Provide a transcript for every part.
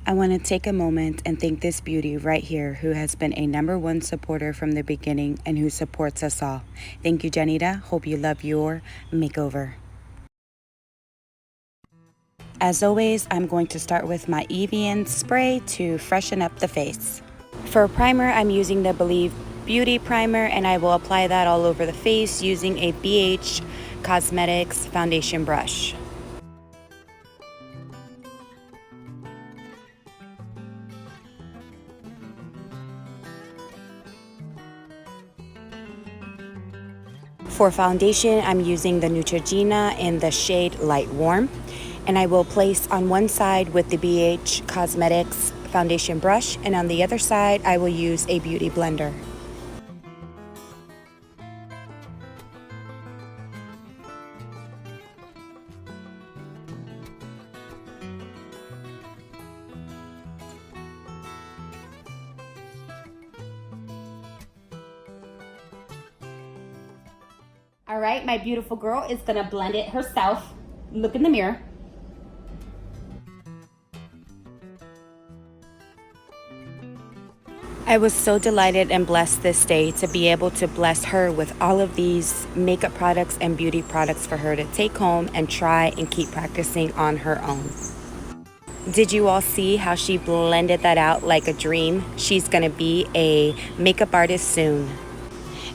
I want to take a moment and thank this beauty right here who has been a #1 supporter from the beginning and who supports us all. Thank you, Janita. Hope you love your makeover. As always, I'm going to start with my Evian spray to freshen up the face. For a primer, I'm using the Believe Beauty Primer, and I will apply that all over the face using a BH Cosmetics foundation brush. For foundation, I'm using the Neutrogena in the shade Light Warm, and I will place on one side with the BH Cosmetics foundation brush, and on the other side, I will use a beauty blender. All right, my beautiful girl is gonna blend it herself. Look in the mirror. I was so delighted and blessed this day to be able to bless her with all of these makeup products and beauty products for her to take home and try and keep practicing on her own. Did you all see how she blended that out like a dream? She's gonna be a makeup artist soon.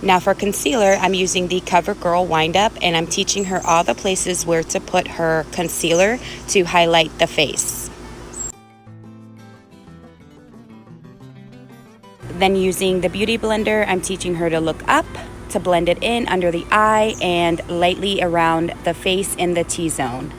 Now for concealer, I'm using the CoverGirl Wind Up, and I'm teaching her all the places where to put her concealer to highlight the face. Then using the Beauty Blender, I'm teaching her to look up, to blend it in under the eye and lightly around the face in the T-zone.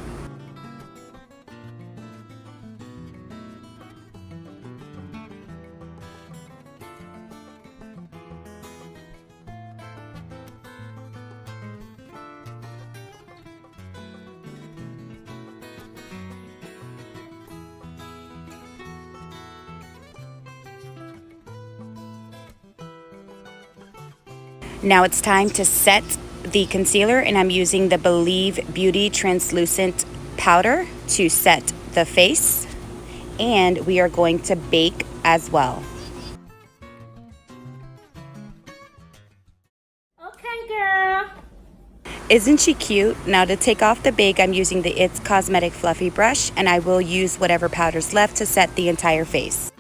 Now it's time to set the concealer, and I'm using the Believe Beauty Translucent Powder to set the face, and we are going to bake as well. Okay, girl. Isn't she cute? Now to take off the bake, I'm using the It's Cosmetic Fluffy Brush, and I will use whatever powder's left to set the entire face.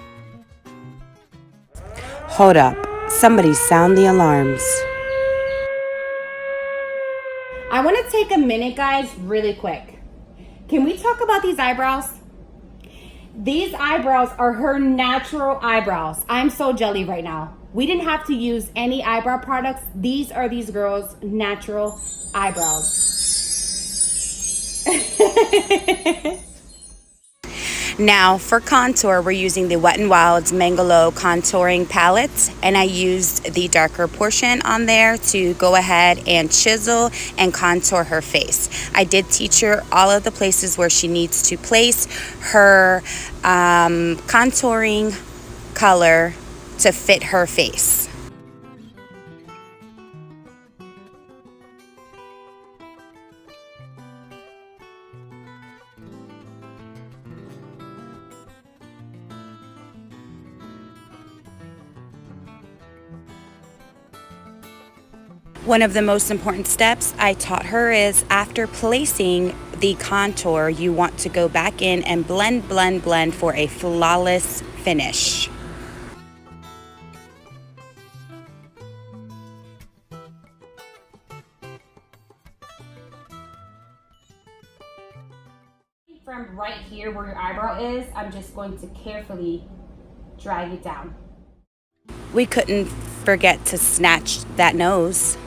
Hold up. Somebody sound the alarms. I want to take a minute, guys, really quick. Can we talk about these eyebrows? These eyebrows are her natural eyebrows. I'm so jelly right now. We didn't have to use any eyebrow products. These are these girls' natural eyebrows. Now for contour, we're using the Wet n Wild's Mangalo contouring palette, and I used the darker portion on there to go ahead and chisel and contour her face. I did teach her all of the places where she needs to place her contouring color to fit her face. One of the most important steps I taught her is after placing the contour, you want to go back in and blend, blend, blend for a flawless finish. From right here where your eyebrow is, I'm just going to carefully drag it down. We couldn't forget to snatch that nose.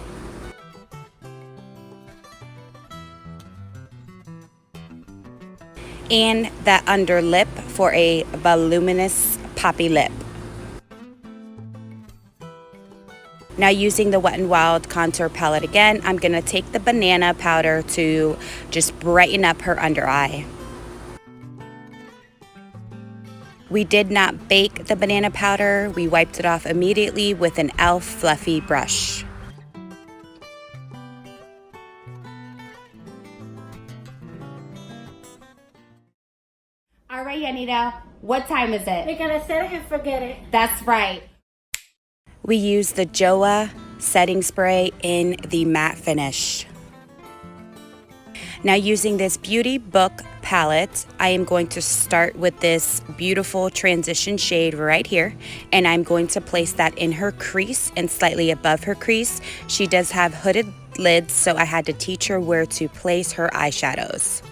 And that under lip for a voluminous poppy lip. Now using the Wet n Wild contour palette again, I'm gonna take the banana powder to just brighten up her under eye. We did not bake the banana powder. We wiped it off immediately with an e.l.f. fluffy brush. All right, Yanira, What time is it? We're gonna set it and forget it. That's right. We use the Joa setting spray in the matte finish. Now using this Beauty Book palette, I am going to start with this beautiful transition shade right here, and I'm going to place that in her crease and slightly above her crease. She does have hooded lids, so I had to teach her where to place her eyeshadows.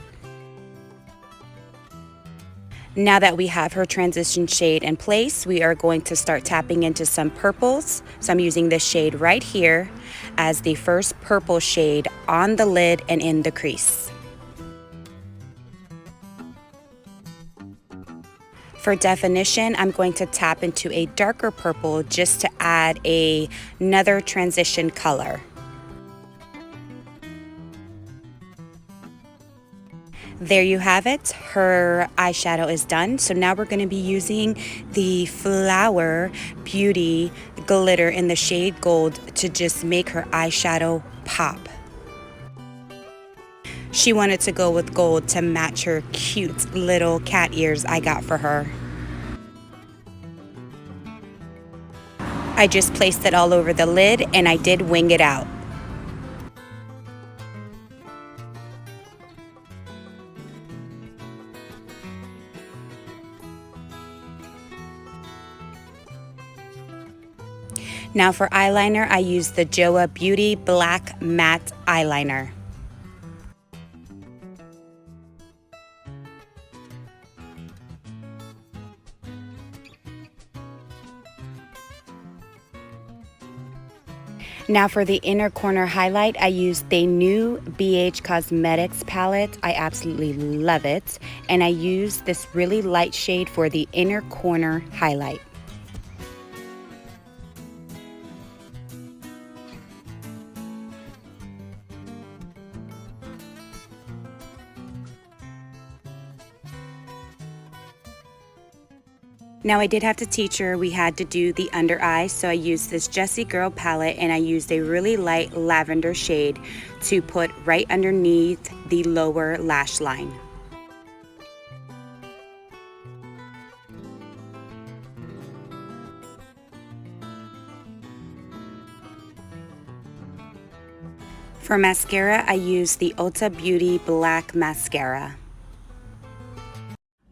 Now that we have her transition shade in place, we are going to start tapping into some purples. So I'm using this shade right here as the first purple shade on the lid and in the crease. For definition, I'm going to tap into a darker purple just to add another transition color. There you have it. Her eyeshadow is done. So now we're going to be using the Flower Beauty glitter in the shade Gold to just make her eyeshadow pop. She wanted to go with gold to match her cute little cat ears I got for her. I just placed it all over the lid and I did wing it out. Now for eyeliner, I use the Joa Beauty Black Matte Eyeliner. Now for the inner corner highlight, I used the new BH Cosmetics palette. I absolutely love it. And I used this really light shade for the inner corner highlight. Now I did have to teach her we had to do the under eye, so I used this Jessie Girl palette and I used a really light lavender shade to put right underneath the lower lash line. For mascara, I used the Ulta Beauty Black Mascara.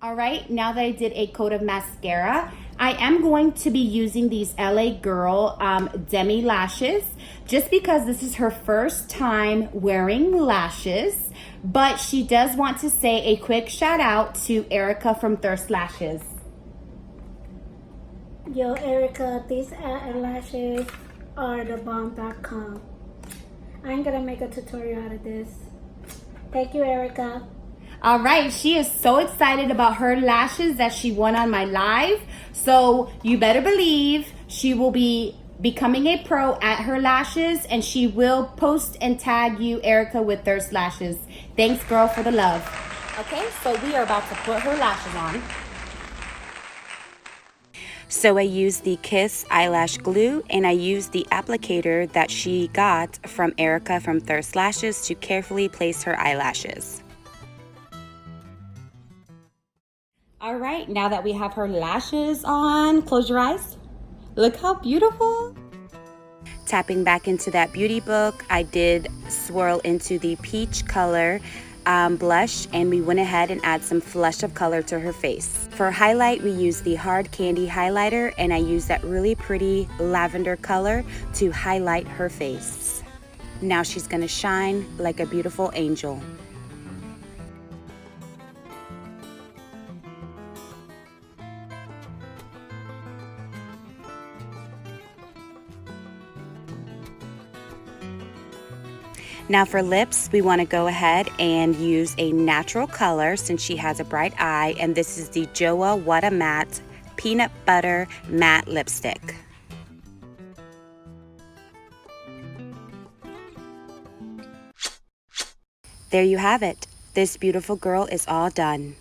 All right, now that I did a coat of mascara, I am going to be using these LA Girl Demi lashes just because this is her first time wearing lashes, but she does want to say a quick shout out to Erica from Thirst Lashes. Yo, Erica, these lashes are the bomb.com. I'm gonna make a tutorial out of this. Thank you, Erica. All right, she is so excited about her lashes that she won on my live. So you better believe she will be becoming a pro at her lashes, and she will post and tag you, Erica, with Thirst Lashes. Thanks, girl, for the love. Okay, so we are about to put her lashes on. So I used the Kiss eyelash glue and I used the applicator that she got from Erica from Thirst Lashes to carefully place her eyelashes. All right, now that we have her lashes on, close your eyes. Look how beautiful. Tapping back into that beauty book, I did swirl into the peach color blush, and we went ahead and add some flush of color to her face. For highlight, we used the Hard Candy highlighter, and I used that really pretty lavender color to highlight her face. Now she's gonna shine like a beautiful angel. Now for lips, we want to go ahead and use a natural color since she has a bright eye, and this is the Joa Wada Matte Peanut Butter Matte Lipstick. There you have it. This beautiful girl is all done.